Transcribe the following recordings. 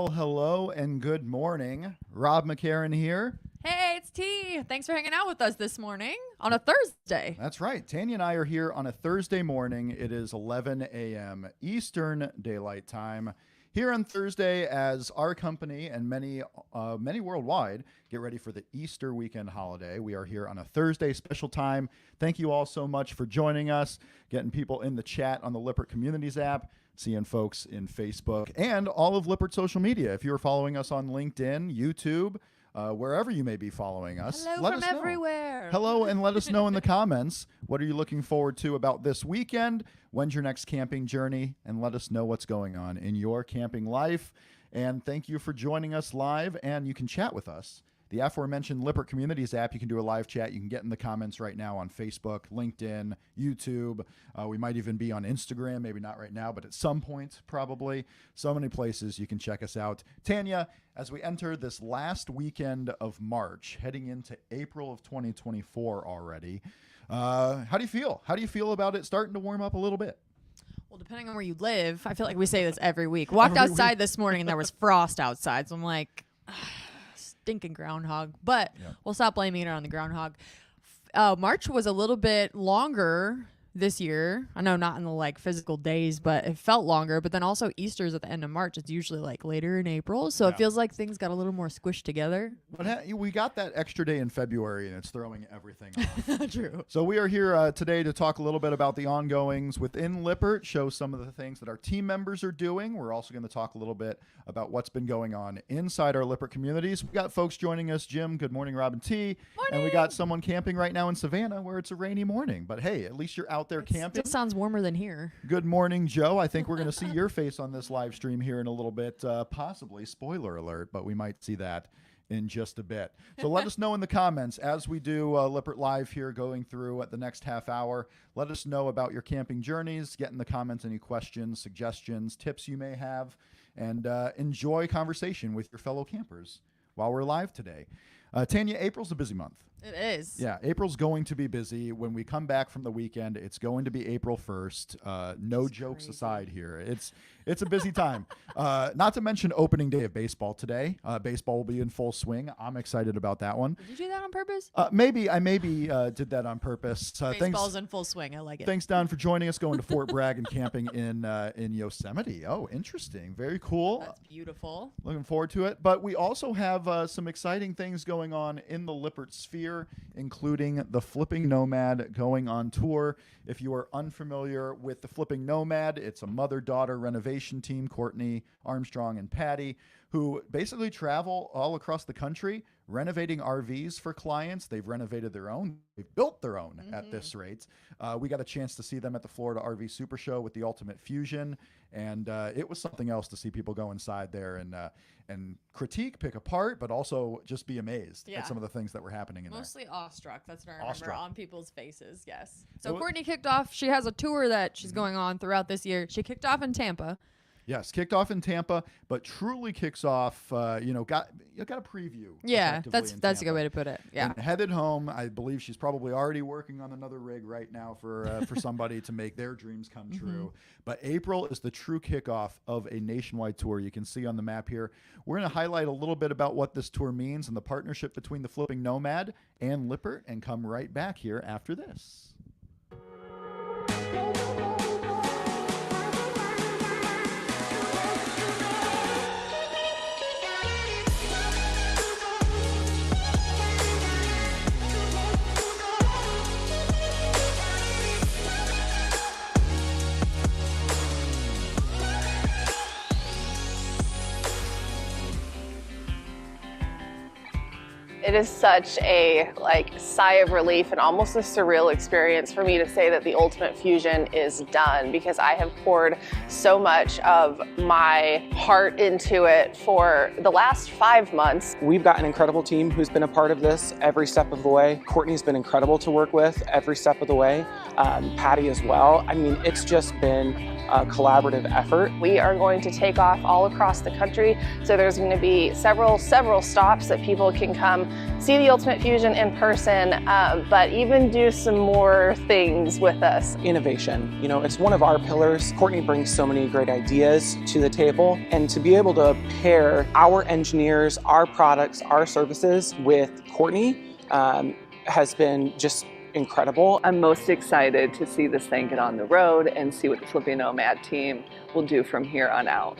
Well, hello and good morning. Rob McCarran here. Hey, it's T. Thanks for hanging out with us this morning on a Thursday. That's right. Tanya and I are here on a Thursday morning. It is 11 a.m. Eastern Daylight Time. Here on Thursday, as our company and many worldwide get ready for the Easter weekend holiday, we are here on a Thursday special time. Thank you all so much for joining us, getting people in the chat on the Lippert Communities app, seeing folks in Facebook, and all of Lippert social media. If you're following us on LinkedIn, YouTube, wherever you may be following us. Hello from everywhere. Hello, and let us know in the comments, what are you looking forward to about this weekend? When's your next camping journey? And let us know what's going on in your camping life. And thank you for joining us live, and you can chat with us. The aforementioned Lippert Communities app, you can do a live chat. You can get in the comments right now on Facebook, LinkedIn, YouTube. We might even be on Instagram, maybe not right now, but at some point, probably. So many places you can check us out. Tanya, as we enter this last weekend of March, heading into April of 2024 already, how do you feel? How do you feel about it starting to warm up a little bit? Well, depending on where you live, I feel like we say this every week. Walked outside this morning and there was frost outside. So I'm like, stinking groundhog. But we'll stop blaming it on the groundhog. March was a little bit longer this year. I know not in the like physical days, but it felt longer. But then also Easter's at the end of March. It's usually like later in April. So it feels like things got a little more squished together. But we got that extra day in February, and it's throwing everything off. True. So we are here today to talk a little bit about the ongoings within Lippert, show some of the things that our team members are doing. We're also going to talk a little bit about what's been going on inside our Lippert communities. We got folks joining us. Jim, good morning, Robin T. Morning. And we got someone camping right now in Savannah where it's a rainy morning. But hey, at least you're out there camping. It sounds warmer than here. Good morning, Joe. I think we're going to see your face on this live stream here in a little bit, possibly. Spoiler alert, but we might see that in just a bit. So let us know in the comments as we do Lippert Live here going through at the next half hour. Let us know about your camping journeys. Get in the comments any questions, suggestions, tips you may have, and enjoy conversation with your fellow campers while we're live today. Tanya, April's a busy month. It is. Yeah, April's going to be busy. When we come back from the weekend, it's going to be April 1st. No That's jokes crazy. aside here. It's a busy time. Not to mention opening day of baseball today. Baseball will be in full swing. I'm excited about that one. Did you do that on purpose? I maybe did that on purpose. Baseball's in full swing. I like it. Thanks, Don, for joining us, going to Fort Bragg and camping in Yosemite. Oh, interesting. Very cool. That's beautiful. Looking forward to it. But we also have some exciting things going on in the Lippert sphere, including the Flipping Nomad going on tour. If you are unfamiliar with the Flipping Nomad, it's a mother-daughter renovation team, Courtney, Armstrong, and Patty, who basically travel all across the country renovating RVs for clients. They've renovated their own. They've built their own at this rate. We got a chance to see them at the Florida RV Super Show with the Ultimate Fusion, and it was something else to see people go inside there and critique, pick apart, but also just be amazed at some of the things that were happening in Mostly awestruck. That's what I remember Awestruck. on people's faces. Yes. So Courtney kicked off. She has a tour that she's going on throughout this year. She kicked off in Tampa. Yes, kicked off in Tampa, but truly kicks off, got a preview. Yeah, effectively in that's a good Tampa. way to put it. Yeah. And headed home. I believe she's probably already working on another rig right now for somebody to make their dreams come true. But April is the true kickoff of a nationwide tour. You can see on the map here. We're going to highlight a little bit about what this tour means and the partnership between the Flipping Nomad and Lippert, and come right back here after this. It is such a sigh of relief and almost a surreal experience for me to say that the Ultimate Fusion is done, because I have poured so much of my heart into it for the last 5 months. We've got an incredible team who's been a part of this every step of the way. Courtney's been incredible to work with every step of the way. Patty as well. I mean, it's just been a collaborative effort. We are going to take off all across the country, so there's going to be several stops that people can come see the Ultimate Fusion in person, but even do some more things with us. Innovation, you know, it's one of our pillars. Courtney brings so many great ideas to the table, and to be able to pair our engineers, our products, our services with Courtney has been just incredible. I'm most excited to see this thing get on the road and see what the Flipping Nomad team will do from here on out.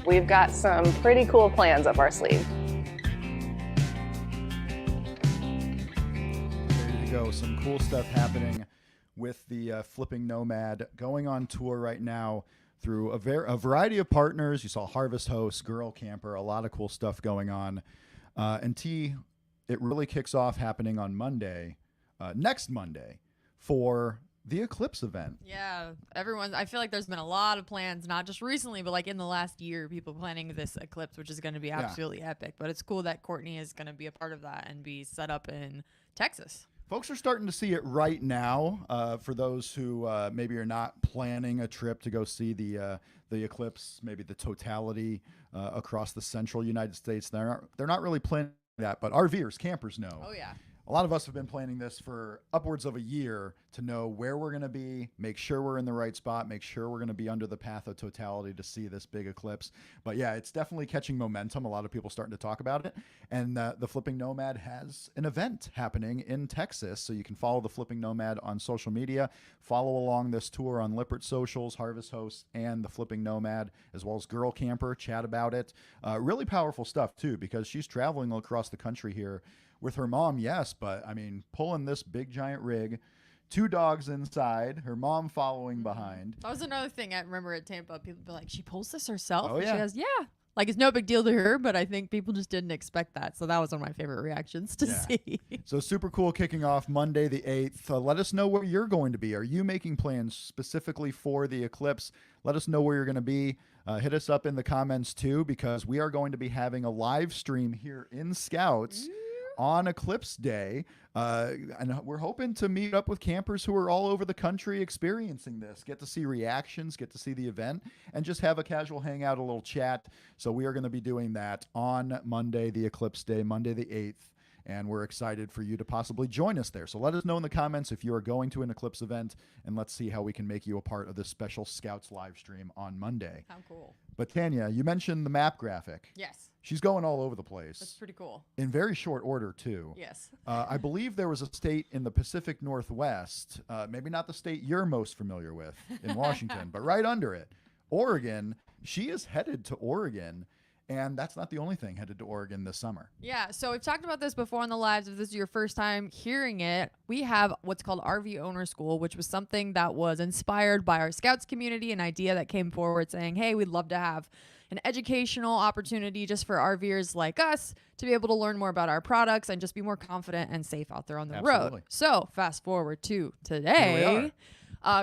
We've got some pretty cool plans up our sleeve. There you go. Some cool stuff happening with the Flipping Nomad going on tour right now through a variety of partners. You saw Harvest Host, Girl Camper, a lot of cool stuff going on. And T, it really kicks off happening on Monday, next Monday, for the Eclipse event. Yeah, I feel like there's been a lot of plans, not just recently, but like in the last year, people planning this Eclipse, which is going to be absolutely epic. But it's cool that Courtney is going to be a part of that and be set up in Texas. Folks are starting to see it right now. For those who maybe are not planning a trip to go see the Eclipse, maybe the totality across the central United States, they're not really planning that, but RVers, campers know. Oh yeah. A lot of us have been planning this for upwards of a year to know where we're going to be, make sure we're in the right spot, make sure we're going to be under the path of totality to see this big eclipse. But yeah, it's definitely catching momentum. A lot of people starting to talk about it. And the Flipping Nomad has an event happening in Texas. So you can follow the Flipping Nomad on social media, follow along this tour on Lippert Socials, Harvest Host, and the Flipping Nomad, as well as Girl Camper, chat about it. Really powerful stuff too, because she's traveling across the country here with her mom, yes, but I mean, pulling this big giant rig, 2 dogs inside, her mom following behind. That was another thing I remember at Tampa. People be like, she pulls this herself? Oh, And yeah. She goes, yeah. Like, it's no big deal to her, but I think people just didn't expect that. So that was one of my favorite reactions to see. So super cool, kicking off Monday the 8th. Let us know where you're going to be. Are you making plans specifically for the eclipse? Let us know where you're going to be. Hit us up in the comments too, because we are going to be having a live stream here in Scouts on Eclipse Day, and we're hoping to meet up with campers who are all over the country experiencing this, get to see reactions, get to see the event, and just have a casual hangout, a little chat. So we are going to be doing that on Monday, the Eclipse Day, Monday the 8th, and we're excited for you to possibly join us there. So let us know in the comments if you are going to an Eclipse event, and let's see how we can make you a part of this special Scouts live stream on Monday. How cool. But Tanya, you mentioned the map graphic. Yes. She's going all over the place. That's pretty cool. In very short order, too. Yes. I believe there was a state in the Pacific Northwest, maybe not the state you're most familiar with in Washington, but right under it, Oregon. She is headed to Oregon, and that's not the only thing headed to Oregon this summer. Yeah, so we've talked about this before on the lives. If this is your first time hearing it, we have what's called RV Owner School, which was something that was inspired by our Scouts community, an idea that came forward saying, hey, we'd love to have an educational opportunity just for RVers like us to be able to learn more about our products and just be more confident and safe out there on the road. So fast forward to today.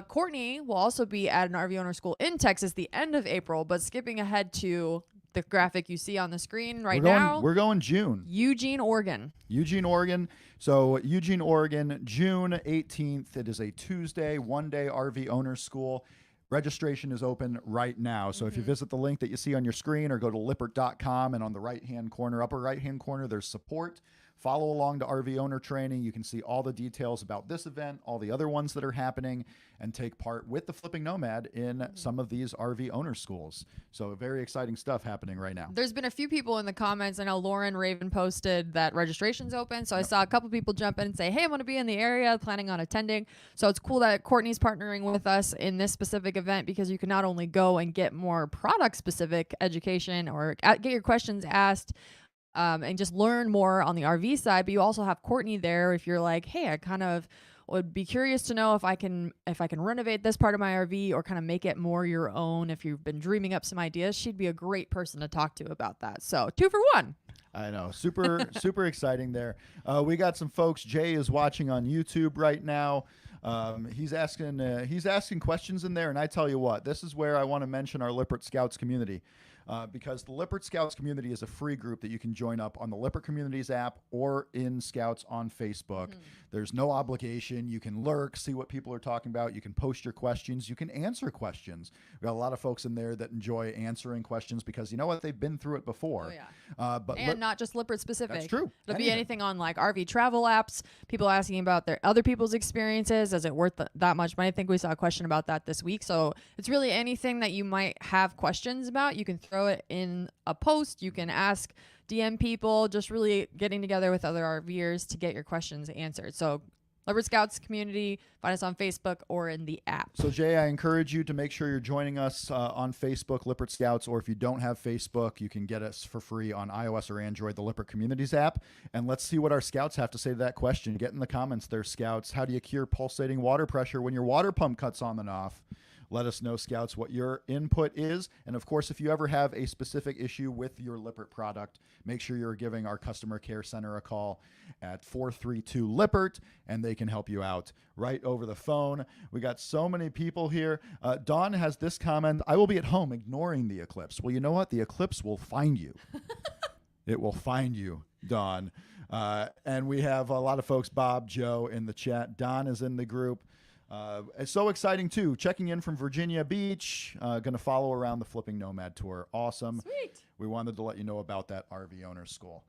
Courtney will also be at an RV Owner School in Texas the end of April, but skipping ahead to the graphic you see on the screen now. We're going June. Eugene, Oregon. Eugene, Oregon. So Eugene, Oregon, June 18th. It is a Tuesday, one-day RV Owner School. Registration is open right now. So if you visit the link that you see on your screen or go to lippert.com, and on the right-hand corner, upper right-hand corner, there's support. Follow along to RV owner training. You can see all the details about this event, all the other ones that are happening, and take part with the Flipping Nomad in some of these RV owner schools. So very exciting stuff happening right now. There's been a few people in the comments. I know Lauren Raven posted that registration's open. So I saw a couple people jump in and say, hey, I'm going to be in the area, planning on attending. So it's cool that Courtney's partnering with us in this specific event, because you can not only go and get more product-specific education or get your questions asked, and just learn more on the RV side, but you also have Courtney there if you're like, hey, I kind of would be curious to know if I can renovate this part of my RV or kind of make it more your own. If you've been dreaming up some ideas, she'd be a great person to talk to about that. So 2 for 1. I know. Super exciting there. We got some folks. Jay is watching on YouTube right now. He's asking questions in there, and I tell you what, this is where I want to mention our Lippert Scouts community. because the Lippert Scouts community is a free group that you can join up on the Lippert Communities app or in Scouts on Facebook. There's no obligation. You can lurk, see what people are talking about. You can post your questions. You can answer questions. We got a lot of folks in there that enjoy answering questions because you know what? They've been through it before. And not just Lippert specific. That's true. It'll be anything on like RV travel apps, people asking about their other people's experiences. Is it worth that much money? I think we saw a question about that this week. So it's really anything that you might have questions about. You can throw it in a post. You can ask DM people, just really getting together with other RVers to get your questions answered. So Lippert Scouts community, find us on Facebook or in the app. So Jay, I encourage you to make sure you're joining us on Facebook, Lippert Scouts, or if you don't have Facebook, you can get us for free on iOS or Android, the Lippert Communities app. And let's see what our Scouts have to say to that question. Get in the comments there, Scouts. How do you cure pulsating water pressure when your water pump cuts on and off? Let us know, Scouts, what your input is. And, of course, if you ever have a specific issue with your Lippert product, make sure you're giving our customer care center a call at 432-LIPPERT, and they can help you out right over the phone. We got so many people here. Dawn has this comment: I will be at home ignoring the eclipse. Well, you know what? The eclipse will find you. It will find you, Dawn. And we have a lot of folks, Bob, Joe, in the chat. Don is in the group. It's so exciting, too. Checking in from Virginia Beach. Going to follow around the Flipping Nomad Tour. Awesome. Sweet. We wanted to let you know about that RV Owners School.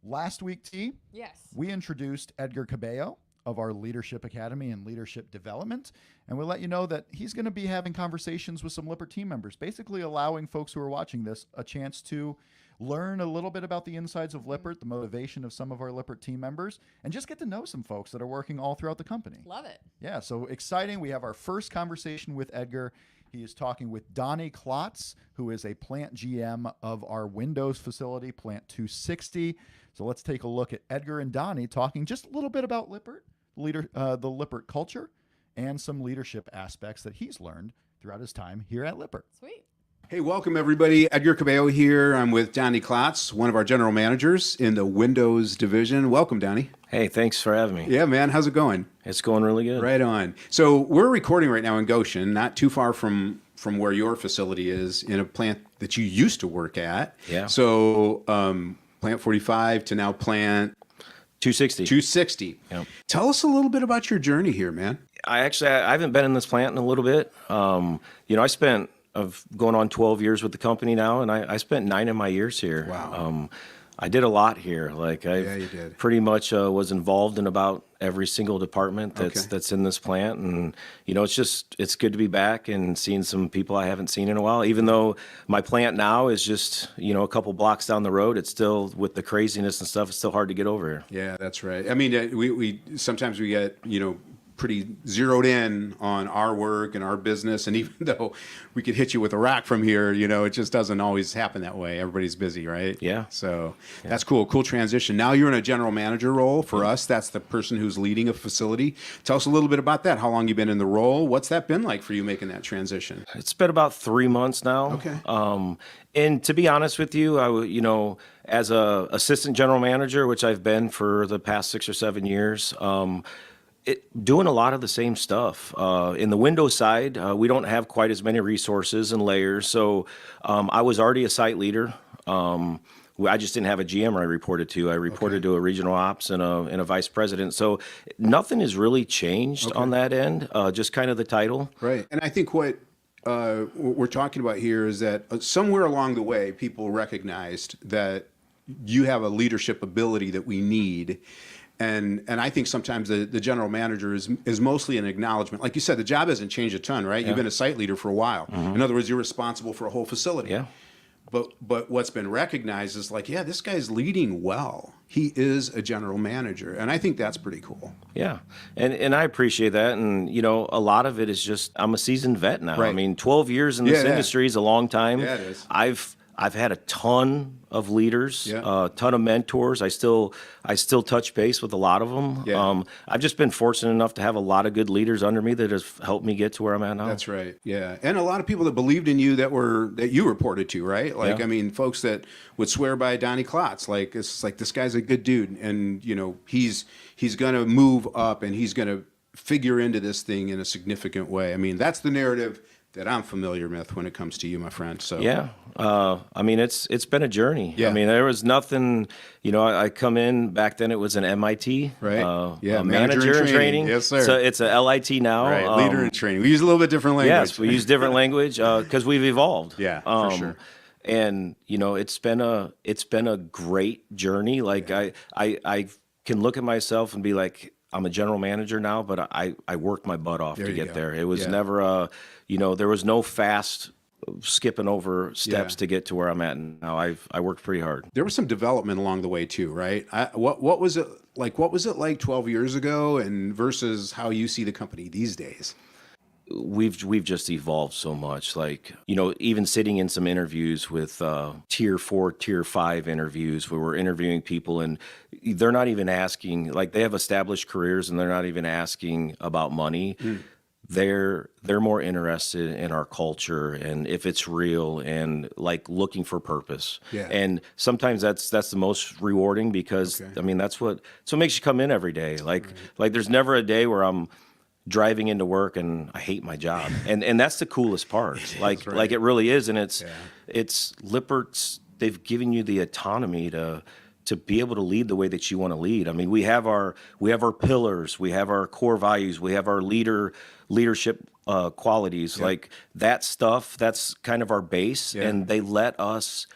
Last week, T, Yes. we introduced Edgar Cabello of our Leadership Academy and Leadership Development. And we let you know that he's going to be having conversations with some Lippert team members, basically allowing folks who are watching this a chance to learn a little bit about the insides of Lippert, the motivation of some of our Lippert team members, and just get to know some folks that are working all throughout the company. Love it. Yeah, so exciting. We have our first conversation with Edgar. He is talking with Donnie Klotz, who is a plant GM of our Windows facility, Plant 260. So let's take a look at Edgar and Donnie talking just a little bit about Lippert, the Lippert culture, and some leadership aspects that he's learned throughout his time here at Lippert. Sweet. Hey, welcome everybody. Edgar Cabello here. I'm with Donnie Klotz, one of our general managers in the Windows division. Welcome, Donnie. Hey, thanks for having me. Yeah, man. How's it going? It's going really good. Right on. So we're recording right now in Goshen, not too far from where your facility is, in a plant that you used to work at. Yeah. So Plant 45 to now Plant 260. 260. Yep. Tell us a little bit about your journey here, man. I haven't been in this plant in a little bit. I spent going on 12 years with the company now, and I spent 9 of my years here. Wow. I did a lot here. Yeah, you did. Pretty much was involved in about every single department that's in this plant, and it's good to be back and seeing some people I haven't seen in a while. Even though my plant now is just a couple blocks down the road, it's still, with the craziness and stuff, it's still hard to get over here. Yeah, that's right. I mean, we sometimes we get pretty zeroed in on our work and our business, and even though we could hit you with a rock from here, it just doesn't always happen that way. Everybody's busy, right? Yeah. So that's cool transition. Now you're in a general manager role. For us, that's the person who's leading a facility. Tell us a little bit about that. How long you been in the role? What's that been like for you making that transition? It's been about 3 months now. Okay. And to be honest with you, as a assistant general manager, which I've been for the past 6 or 7 years, doing a lot of the same stuff. In the Windows side, we don't have quite as many resources and layers. So I was already a site leader. I just didn't have a GM I reported to. I reported to a regional ops and a vice president. So nothing has really changed on that end, just kind of the title. Right. And I think what we're talking about here is that somewhere along the way, people recognized that you have a leadership ability that we need. And I think sometimes the general manager is mostly an acknowledgement. Like you said, the job hasn't changed a ton, right? Yeah. You've been a site leader for a while. Mm-hmm. In other words, you're responsible for a whole facility. Yeah. But what's been recognized is like, yeah, this guy's leading well. He is a general manager. And I think that's pretty cool. Yeah. And I appreciate that. And, a lot of it is just, I'm a seasoned vet now. Right. I mean, 12 years in this industry is a long time. Yeah, it is. I've had a ton of leaders, Yeah. a ton of mentors. I still touch base with a lot of them. Yeah. I've just been fortunate enough to have a lot of good leaders under me that have helped me get to where I'm at now. That's right. Yeah. And a lot of people that believed in you that you reported to, right? Like, Yeah. I mean, folks that would swear by Donnie Klotz, like, it's like, this guy's a good dude. And, he's going to move up and he's going to figure into this thing in a significant way. I mean, that's the narrative that I'm familiar with when it comes to you, my friend. So Yeah. I mean, it's been a journey. Yeah. I mean, there was nothing, I come in, back then it was an MIT. Right. Yeah, a manager in manager in training. training. Yes, sir. So it's a LIT now. right, leader in training. We use a little bit different language. Yes, we use different language because we've evolved. Yeah, for sure. And it's been a great journey. Like I can look at myself and be like, I'm a general manager now, but I worked my butt off There to you get go. there. It was Yeah. never there was no fast skipping over steps Yeah. to get to where I'm at now. I worked pretty hard. There was some development along the way too, right? What was it like? What was it like 12 years ago, and versus how you see the company these days? We've just evolved so much. Like, even sitting in some interviews with tier 4, tier 5 interviews where we're interviewing people and they're not even asking, like, they have established careers and they're not even asking about money. They're more interested in our culture and if it's real and like looking for purpose. Yeah. And sometimes that's the most rewarding because Okay. I mean that's what makes you come in every day. Like there's never a day where I'm driving into work and I hate my job. And that's the coolest part. Like it really is. And it's Lippert's, they've given you the autonomy to be able to lead the way that you want to lead. I mean, we have our pillars, we have our core values, we have our leadership qualities. Like that stuff, that's kind of our base. Yeah. And they let us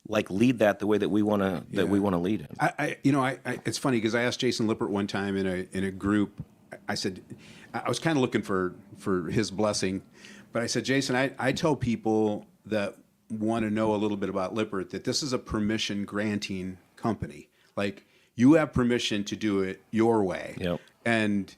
like lead that the way that we want to lead it. I it's funny because I asked Jason Lippert one time in a group. I said, I was kind of looking for his blessing, but I said, Jason, I tell people that want to know a little bit about Lippert that this is a permission granting company. Like you have permission to do it your way. Yep. And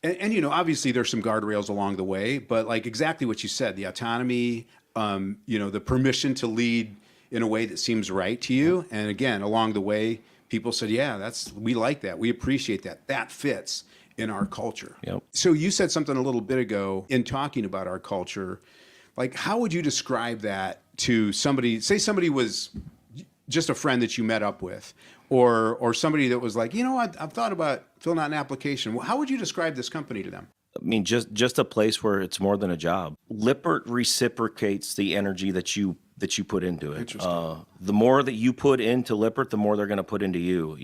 obviously there's some guardrails along the way, but like exactly what you said, the autonomy, the permission to lead in a way that seems right to you. And again, along the way, people said, yeah, we like that. We appreciate that. That fits in our culture. Yep. So you said something a little bit ago in talking about our culture. Like, how would you describe that to somebody, say somebody was just a friend that you met up with, or somebody that was like, I've thought about filling out an application. Well, how would you describe this company to them? I mean, just a place where it's more than a job. Lippert reciprocates the energy that you put into it. Interesting. The more that you put into Lippert, the more they're going to put into you.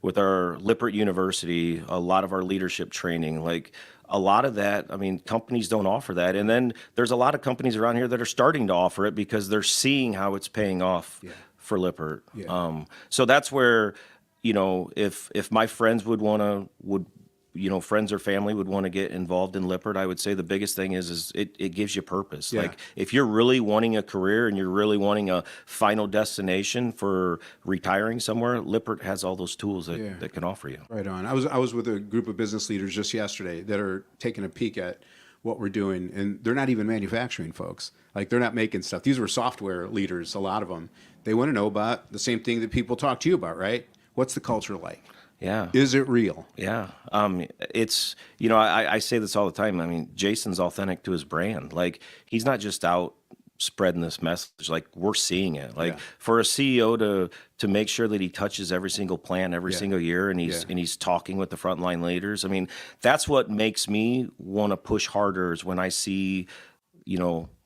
With our Lippert University, a lot of our leadership training, like a lot of that. I mean, companies don't offer that, and then there's a lot of companies around here that are starting to offer it because they're seeing how it's paying off for Lippert. Yeah. So that's where, if my friends friends or family would want to get involved in Lippert, I would say the biggest thing is it gives you purpose. Yeah. Like if you're really wanting a career and you're really wanting a final destination for retiring somewhere, Lippert has all those tools that can offer you. Right on. I was with a group of business leaders just yesterday that are taking a peek at what we're doing, and they're not even manufacturing folks. Like they're not making stuff. These were software leaders, a lot of them. They want to know about the same thing that people talk to you about, right? What's the culture like? Yeah. Is it real? Yeah. It's, I say this all the time. I mean, Jason's authentic to his brand. Like he's not just out spreading this message. Like we're seeing it. Like for a CEO to make sure that he touches every single plant every single year and he's talking with the frontline leaders. I mean, that's what makes me want to push harder is when I see,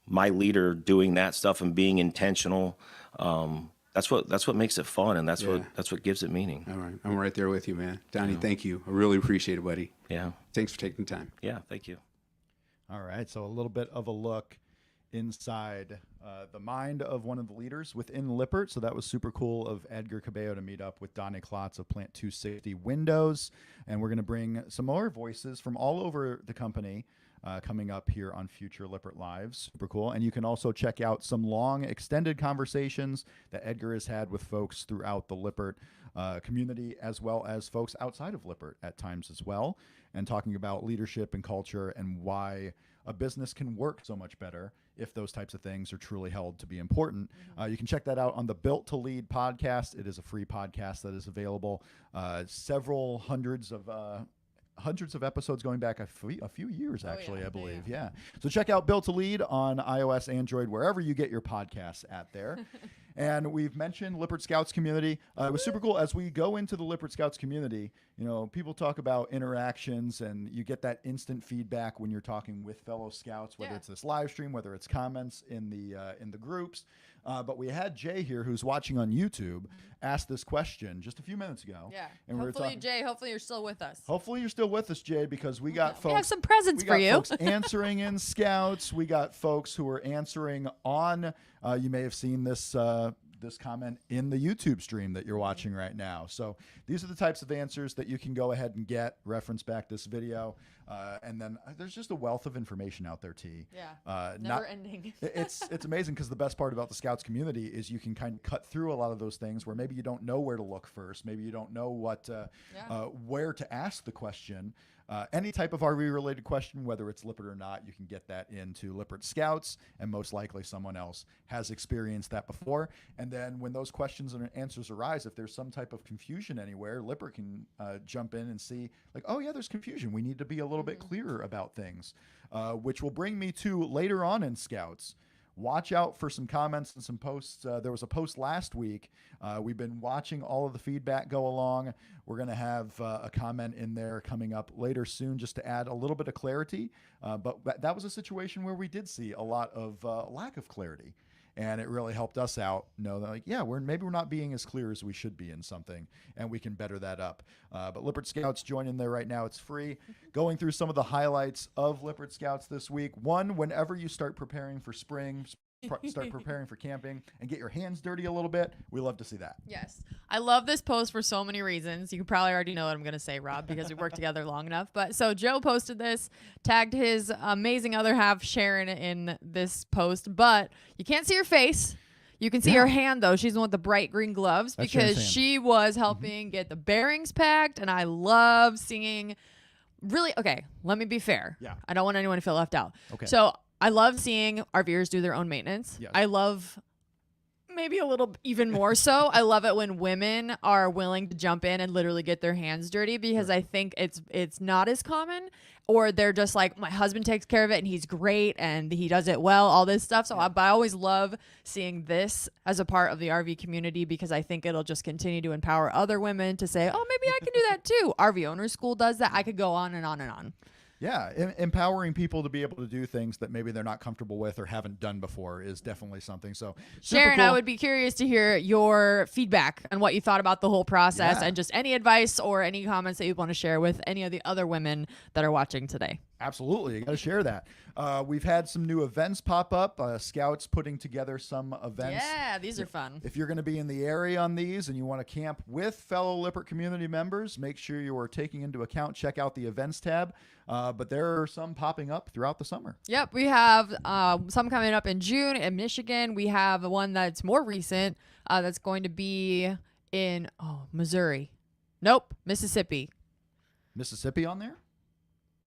my leader doing that stuff and being intentional. That's what makes it fun, and that's what gives it meaning. All right. I'm right there with you, man. Donnie, thank you. I really appreciate it, buddy. Yeah. Thanks for taking the time. Yeah, thank you. All right, so a little bit of a look inside the mind of one of the leaders within Lippert. So that was super cool of Edgar Cabello to meet up with Donnie Klotz of Plant 260 Windows. And we're going to bring some more voices from all over the company coming up here on future Lippert Lives. Super cool. And you can also check out some long extended conversations that Edgar has had with folks throughout the Lippert community, as well as folks outside of Lippert at times as well, and talking about leadership and culture and why a business can work so much better if those types of things are truly held to be important. You can check that out on the Built to Lead podcast. It is a free podcast that is available. Several hundreds of episodes going back a few years, actually, I believe. Yeah. So check out Built to Lead on iOS, Android, wherever you get your podcasts at there. And we've mentioned Lippert Scouts community. It was super cool. As we go into the Lippert Scouts community, people talk about interactions, and you get that instant feedback when you're talking with fellow scouts, whether it's this live stream, whether it's comments in the groups. But we had Jay here, who's watching on YouTube, ask this question just a few minutes ago. Yeah. And Hopefully, Jay, hopefully you're still with us. Hopefully you're still with us, Jay, because we got folks. We have some presents for you. Folks answering in Scouts. We got folks who are answering on. You may have seen this comment in the YouTube stream that you're watching right now. So these are the types of answers that you can go ahead and get. Reference back this video. And then there's just a wealth of information out there, T. Yeah. Never ending. It's amazing, because the best part about the Scouts community is you can kind of cut through a lot of those things where maybe you don't know where to look first. Maybe you don't know where to ask the question. Any type of RV related question, whether it's Lippert or not, you can get that into Lippert Scouts, and most likely someone else has experienced that before. And then when those questions and answers arise, if there's some type of confusion anywhere, Lippert can jump in and see, like, oh yeah, there's confusion. We need to be a little bit clearer about things, which will bring me to later on in Scouts. Watch out for some comments and some posts. There was a post last week. We've been watching all of the feedback go along. We're going to have a comment in there coming up later soon, just to add a little bit of clarity. But that was a situation where we did see a lot of lack of clarity. And it really helped us out know that, like, yeah, maybe we're not being as clear as we should be in something, and we can better that up. But Lippert Scouts, join in there right now. It's free. Going through some of the highlights of Lippert Scouts this week. One, whenever you start preparing for spring, start preparing for camping, and get your hands dirty a little bit, we love to see that. Yes. I love this post for so many reasons. You probably already know what I'm going to say, Rob, because we've worked together long enough. But so Joe posted this, tagged his amazing other half, Sharon, in this post, but you can't see her face. You can see her hand, though. She's the one with the bright green gloves, because she was helping get the bearings packed, and I love seeing okay, let me be fair. Yeah. I don't want anyone to feel left out. Okay. So I love seeing RVers do their own maintenance. Yes. I love, maybe a little even more so, I love it when women are willing to jump in and literally get their hands dirty, because I think it's not as common, or they're just like, my husband takes care of it and he's great and he does it well, all this stuff. So I always love seeing this as a part of the RV community, because I think it'll just continue to empower other women to say, oh, maybe I can do that too. RV Owner School does that. I could go on and on and on. Yeah, empowering people to be able to do things that maybe they're not comfortable with or haven't done before is definitely something. So, Sharon, cool. I would be curious to hear your feedback on what you thought about the whole process, and just any advice or any comments that you want to share with any of the other women that are watching today. Absolutely. You got to share that. We've had some new events pop up. Scouts putting together some events. Yeah, these are fun. If you're going to be in the area on these and you want to camp with fellow Lippert community members, make sure you are taking into account, check out the events tab. But there are some popping up throughout the summer. Yep, we have some coming up in June in Michigan. We have one that's more recent that's going to be in Missouri. Nope, Mississippi. Mississippi on there?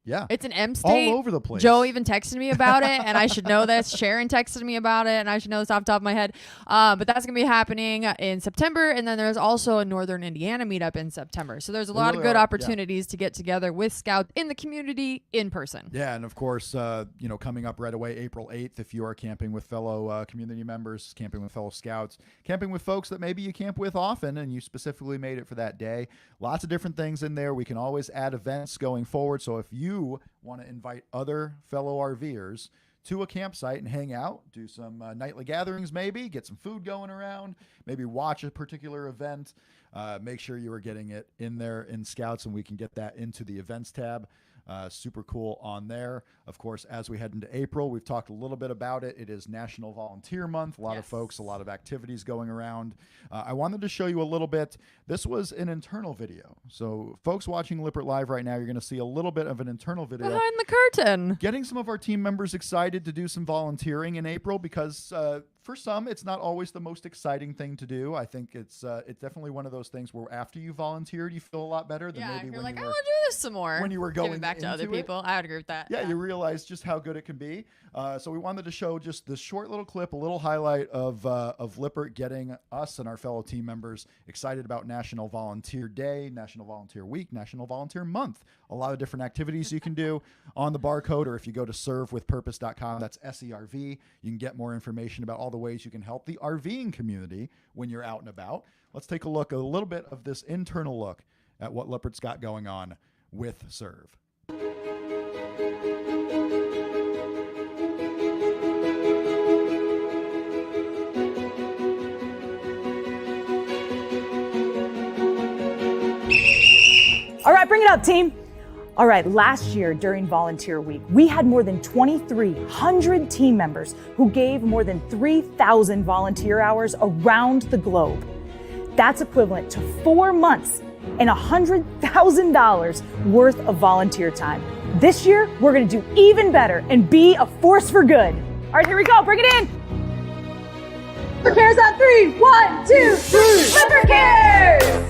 Yeah. It's an M state. All over the place. Joe even texted me about it, and I should know this. Sharon texted me about it, and I should know this off the top of my head. But that's going to be happening in September, and then there's also a Northern Indiana meetup in September. So there's a lot of good opportunities to get together with Scouts in the community in person. Yeah, and of course, coming up right away, April 8th, if you are camping with fellow community members, camping with fellow Scouts, camping with folks that maybe you camp with often and you specifically made it for that day. Lots of different things in there. We can always add events going forward. So if you want to invite other fellow RVers to a campsite and hang out, do some nightly gatherings, maybe get some food going around, maybe watch a particular event, make sure you are getting it in there in Scouts, and we can get that into the events tab. Super cool on there. Of course, as we head into April, we've talked a little bit about it. It is National Volunteer Month. A lot of folks, a lot of activities going around. I wanted to show you a little bit. This was an internal video. So folks watching Lippert Live right now, you're going to see a little bit of an internal video. Behind the curtain. Getting some of our team members excited to do some volunteering in April, because for some, it's not always the most exciting thing to do. I think it's definitely one of those things where after you volunteered, you feel a lot better than maybe you're when like, you I were want to do this some more. when you were going giving back to other into it. people. I would agree with that. Yeah, you realize just how good it can be. So we wanted to show just this short little clip, a little highlight of Lippert getting us and our fellow team members excited about National Volunteer Day, National Volunteer Week, National Volunteer Month. A lot of different activities you can do on the barcode, or if you go to servewithpurpose.com, that's SERV. You can get more information about all the the ways you can help the RVing community when you're out and about. Let's take a little bit of this internal look at what Lippert's got going on with Serve. All right, bring it up, team. All right, last year during Volunteer Week, we had more than 2,300 team members who gave more than 3,000 volunteer hours around the globe. That's equivalent to 4 months and $100,000 worth of volunteer time. This year, we're gonna do even better and be a force for good. All right, here we go, bring it in. Lippert Cares on 3, 1, 2, 3. Lippert Cares!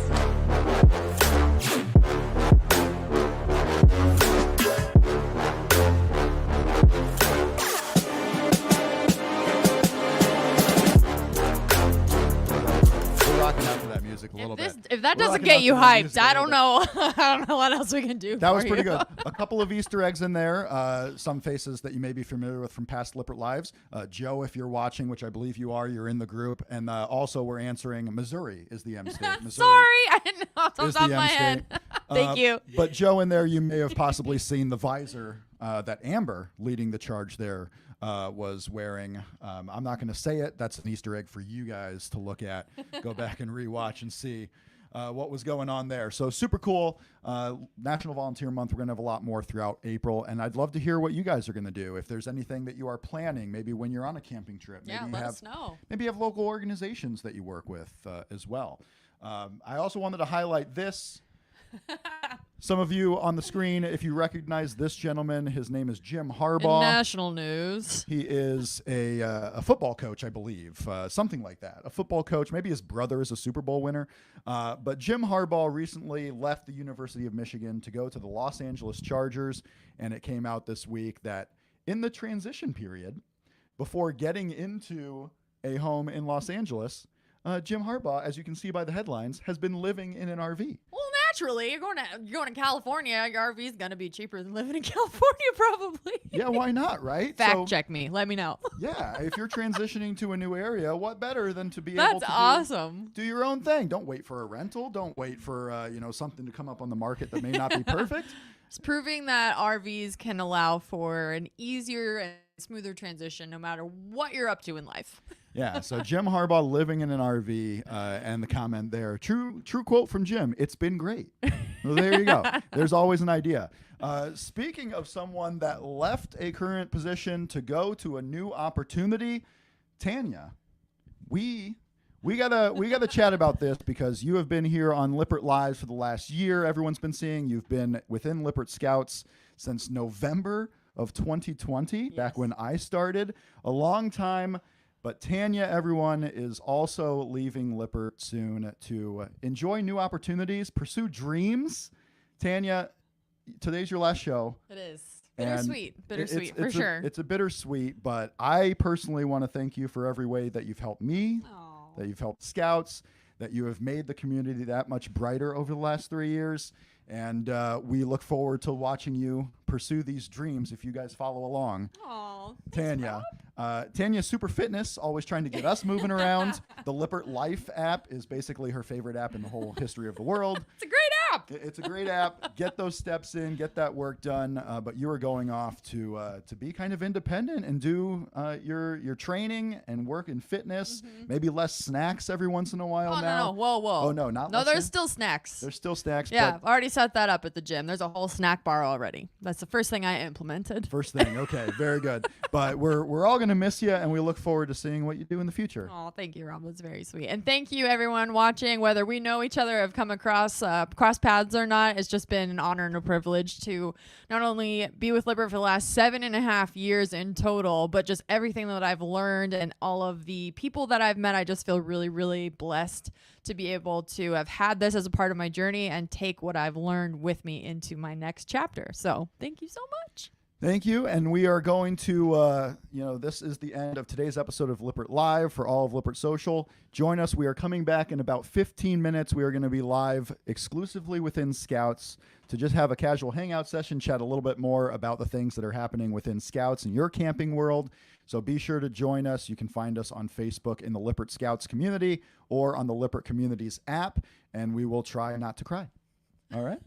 If that doesn't get you hyped, I don't know. I don't know what else we can do. That was pretty good. A couple of Easter eggs in there. Some faces that you may be familiar with from past Lippert Lives. Joe, if you're watching, which I believe you are, you're in the group. And also we're answering Missouri is the M state. Missouri Sorry, I didn't know off the top of my state. head. Thank you. But Joe, in there, you may have possibly seen the visor that Amber, leading the charge there, was wearing. I'm not going to say it. That's an Easter egg for you guys to look at. Go back and rewatch and see what was going on there. So super cool. National Volunteer Month. We're going to have a lot more throughout April. And I'd love to hear what you guys are going to do. If there's anything that you are planning, maybe when you're on a camping trip. Maybe let us know. Maybe you have local organizations that you work with as well. I also wanted to highlight this. Some of you on the screen, if you recognize this gentleman, his name is Jim Harbaugh. In national news. He is a football coach, I believe, something like that. A football coach. Maybe his brother is a Super Bowl winner. But Jim Harbaugh recently left the University of Michigan to go to the Los Angeles Chargers, and it came out this week that in the transition period, before getting into a home in Los Angeles, Jim Harbaugh, as you can see by the headlines, has been living in an RV. Well, naturally, you're going to California. Your RV is going to be cheaper than living in California, probably. Yeah, why not, right? Fact check me. Let me know. Yeah, if you're transitioning to a new area, what better than to be able That's to awesome. do your own thing? Don't wait for a rental. Don't wait for something to come up on the market that may not be perfect. It's proving that RVs can allow for an easier and smoother transition no matter what you're up to in life. Yeah, so Jim Harbaugh living in an RV, and the comment there, true quote from Jim, it's been great. Well, there you go. There's always an idea. Speaking of someone that left a current position to go to a new opportunity, Tanya, we gotta chat about this because you have been here on Lippert Lives for the last year. Everyone's been seeing you've been within Lippert Scouts since November of 2020, yes. Back when I started. A long time. But Tanya, everyone, is also leaving Lippert soon to enjoy new opportunities, pursue dreams. Tanya, today's your last show. It is. Bittersweet, for sure. It's a bittersweet, but I personally want to thank you for every way that you've helped me, that you've helped Scouts, that you have made the community that much brighter over the last 3 years. And we look forward to watching you pursue these dreams if you guys follow along. Aww, Tanya. Tanya Super Fitness, always trying to get us moving around. The Lippert Life app is basically her favorite app in the whole history of the world. It's a great app. It's a great app. Get those steps in, get that work done. But you are going off to be kind of independent and do your training and work in fitness. Mm-hmm. Maybe less snacks every once in a while now. No. Whoa. Oh, no, not No, less there's still snacks. There's still snacks. Yeah, I've already set that up at the gym. There's a whole snack bar already. That's the first thing I implemented. First thing. Okay, very good. But we're all going to miss you, and we look forward to seeing what you do in the future. Oh, thank you, Rob. That's very sweet. And thank you, everyone watching, whether we know each other, have come across cross paths or not. It's just been an honor and a privilege to not only be with Lippert for the last 7.5 years in total, but just everything that I've learned and all of the people that I've met. I just feel really, really blessed to be able to have had this as a part of my journey and take what I've learned with me into my next chapter. So thank you so much. Thank you. And we are going to, this is the end of today's episode of Lippert Live for all of Lippert Social. Join us. We are coming back in about 15 minutes. We are going to be live exclusively within Scouts to just have a casual hangout session, chat a little bit more about the things that are happening within Scouts in your camping world. So be sure to join us. You can find us on Facebook in the Lippert Scouts community or on the Lippert Communities app, and we will try not to cry. All right.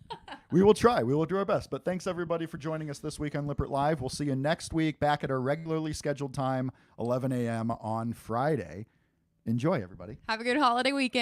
We will try. We will do our best. But thanks, everybody, for joining us this week on Lippert Live. We'll see you next week back at our regularly scheduled time, 11 a.m. on Friday. Enjoy, everybody. Have a good holiday weekend.